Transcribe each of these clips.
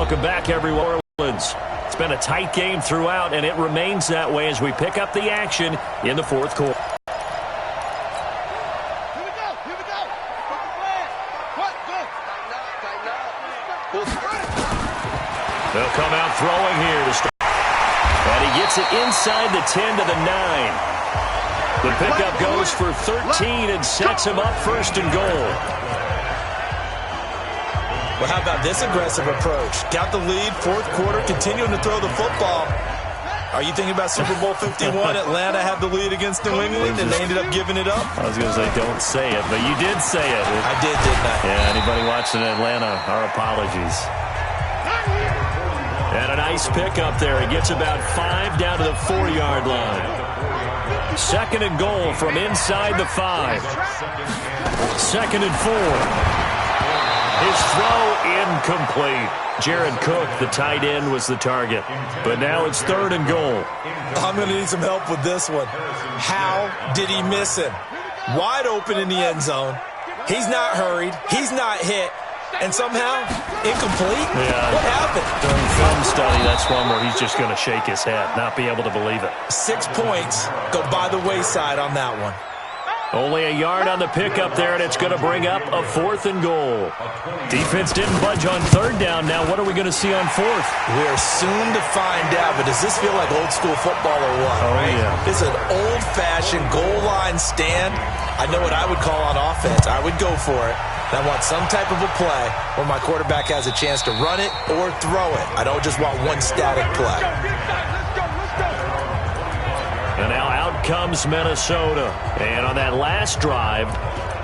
Welcome back, everyone. It's been a tight game throughout, and it remains that way as we pick up the action in the fourth quarter. They'll come out throwing here to start. And he gets it inside the 10 to the 9. The pickup goes for 13 and sets him up first and goal. Well, how about this aggressive approach? Got the lead, fourth quarter, continuing to throw the football. Are you thinking about Super Bowl 51? Atlanta had the lead against New England, and they ended up giving it up? I was going to say, don't say it, but you did say it. I did, didn't I? Yeah, anybody watching Atlanta, our apologies. And a nice pickup there. He gets about 5 down to the 4-yard line. Second and goal from inside the 5. Second and 4. His throw incomplete. Jared Cook, the tight end, was the target. But now it's third and goal. I'm going to need some help with this one. How did he miss him? Wide open in the end zone. He's not hurried. He's not hit. And somehow, incomplete? Yeah. What happened? During film study, that's one where he's just going to shake his head, not be able to believe it. 6 points go by the wayside on that one. Only a yard on the pickup there, and it's going to bring up a fourth and goal. Defense didn't budge on third down. Now what are we going to see on fourth? We're soon to find out, but does this feel like old school football or what? Oh, right? Yeah. This is an old-fashioned goal line stand. I know what I would call on offense. I would go for it. And I want some type of a play where my quarterback has a chance to run it or throw it. I don't just want one static play. And now out comes Minnesota. And on that last drive,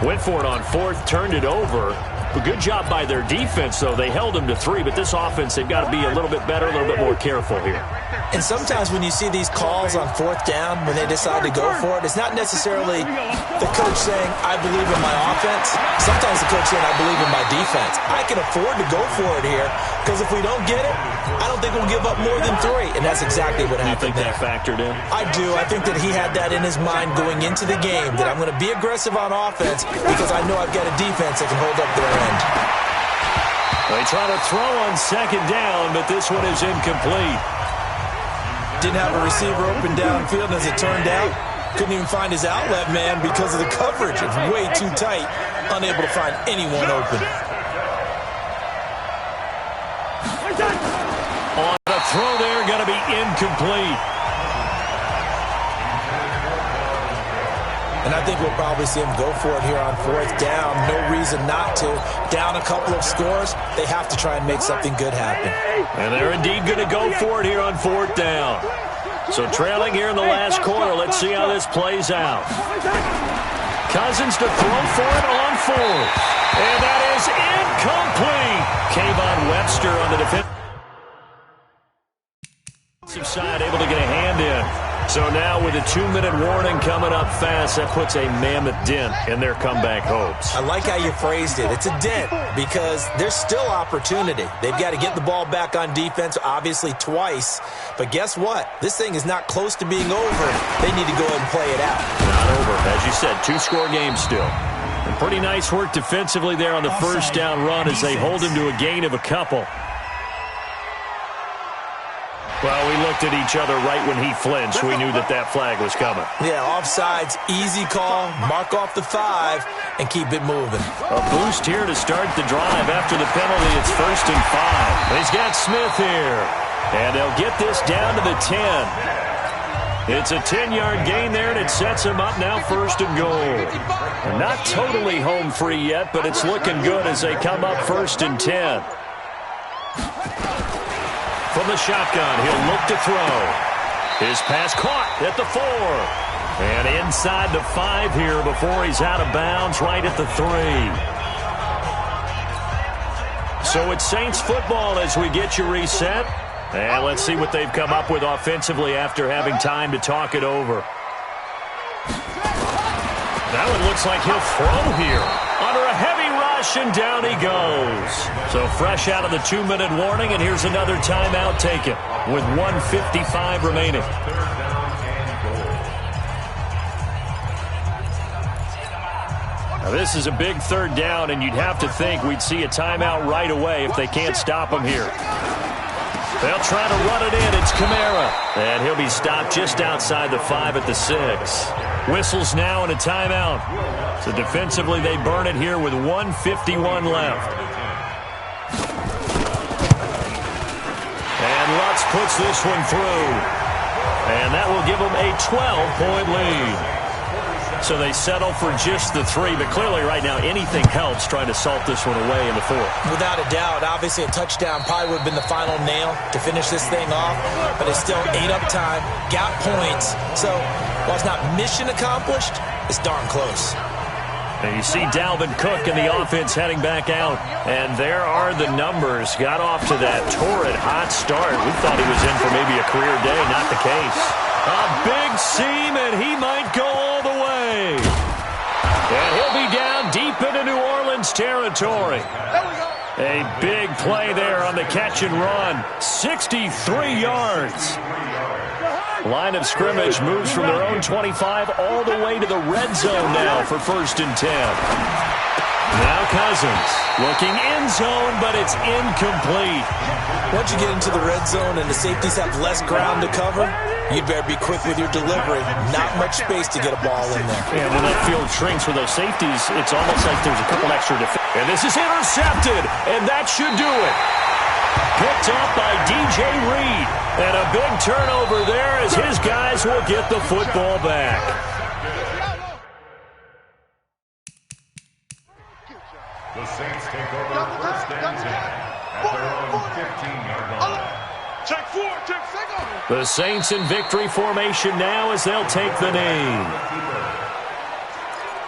went for it on fourth, turned it over. A good job by their defense, though. They held them to 3, but this offense, they've got to be a little bit better, a little bit more careful here. And sometimes when you see these calls on fourth down, when they decide to go for it, it's not necessarily the coach saying, I believe in my offense. Sometimes the coach saying, I believe in my defense. I can afford to go for it here, because if we don't get it, I don't think we'll give up more than 3. And that's exactly what happened there. You think that factored in? I do. I think that he had that in his mind going into the game, that I'm going to be aggressive on offense because I know I've got a defense that can hold up their end. They try to throw on second down, but this one is incomplete. Didn't have a receiver open downfield, and as it turned out, couldn't even find his outlet man because of the coverage. It's way too tight, unable to find anyone open. On the throw there, going to be incomplete. And I think we'll probably see him go for it here on fourth down. No reason not to. Down a couple of scores, they have to try and make something good happen. And they're indeed going to go for it here on fourth down. So trailing here in the last quarter, let's see how this plays out. Cousins to throw for it on fourth. And that is incomplete. Kayvon Webster on the defensive side, able to get a hand in. So now with a 2-minute warning coming up fast, that puts a mammoth dent in their comeback hopes. I like how you phrased it. It's a dent because there's still opportunity. They've got to get the ball back on defense, obviously twice. But guess what? This thing is not close to being over. They need to go ahead and play it out. Not over. As you said, 2-score game still. And pretty nice work defensively there on the first down run as they hold him to a gain of a couple. Well, we looked at each other right when he flinched. We knew that that flag was coming. Yeah, offsides, easy call, mark off the 5, and keep it moving. A boost here to start the drive after the penalty. It's first and 5. He's got Smith here. And they'll get this down to the 10. It's a 10-yard gain there, and it sets him up now first and goal. They're not totally home free yet, but it's looking good as they come up first and 10. From the shotgun, he'll look to throw. His pass caught at the 4. And inside the 5 here before he's out of bounds right at the 3. So it's Saints football as we get you reset. And let's see what they've come up with offensively after having time to talk it over. That one looks like he'll throw here. Under a heavy rush, and down he goes. So fresh out of the 2-minute warning, and here's another timeout taken with 1:55 remaining. Now this is a big third down, and you'd have to think we'd see a timeout right away if they can't stop him here. They'll try to run it in. It's Kamara. And he'll be stopped just outside the 5 at the 6. Whistles now and a timeout. So defensively, they burn it here with 1:51 left. And Lutz puts this one through. And that will give them a 12-point lead. So they settle for just the 3, but clearly right now anything helps trying to salt this one away in the 4th. Without a doubt, obviously a touchdown probably would have been the final nail to finish this thing off, but it's still ate up time, got points. So while it's not mission accomplished, it's darn close. And you see Dalvin Cook in the offense heading back out. And there are the numbers. Got off to that torrid hot start. We thought he was in for maybe a career day. Not the case. A big seam, and he might go all the way. And he'll be down deep into New Orleans territory. A big play there on the catch and run. 63 yards. Line of scrimmage moves from their own 25 all the way to the red zone now for 1st and 10. Now Cousins looking end zone, but it's incomplete. Once you get into the red zone and the safeties have less ground to cover, you better be quick with your delivery. Not much space to get a ball in there. And when that field shrinks for those safeties, it's almost like there's a couple extra defenders. And this is intercepted, and that should do it. Picked up by DJ Reed. And a big turnover there as his guys will get the football back. The Saints take over 1st and 10 at their own 15-yard line. The Saints in victory formation now as they'll take the knee.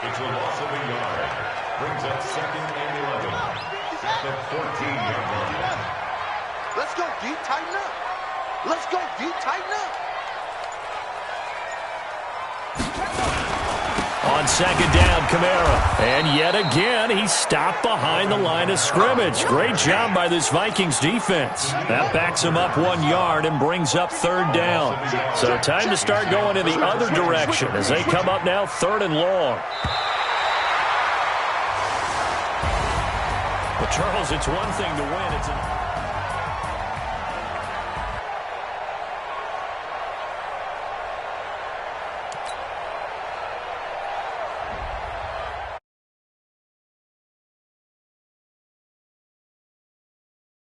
It's a loss of a yard. Brings up 2nd and 11 at the 14-yard line. Let's go, D. Tighten up. Let's go, D. Tighten up. On 2nd down, Kamara. And yet again, he's stopped behind the line of scrimmage. Great job by this Vikings defense. That backs him up 1 yard and brings up 3rd down. So time to start going in the other direction as they come up now 3rd and long. But Charles, it's one thing to win. It's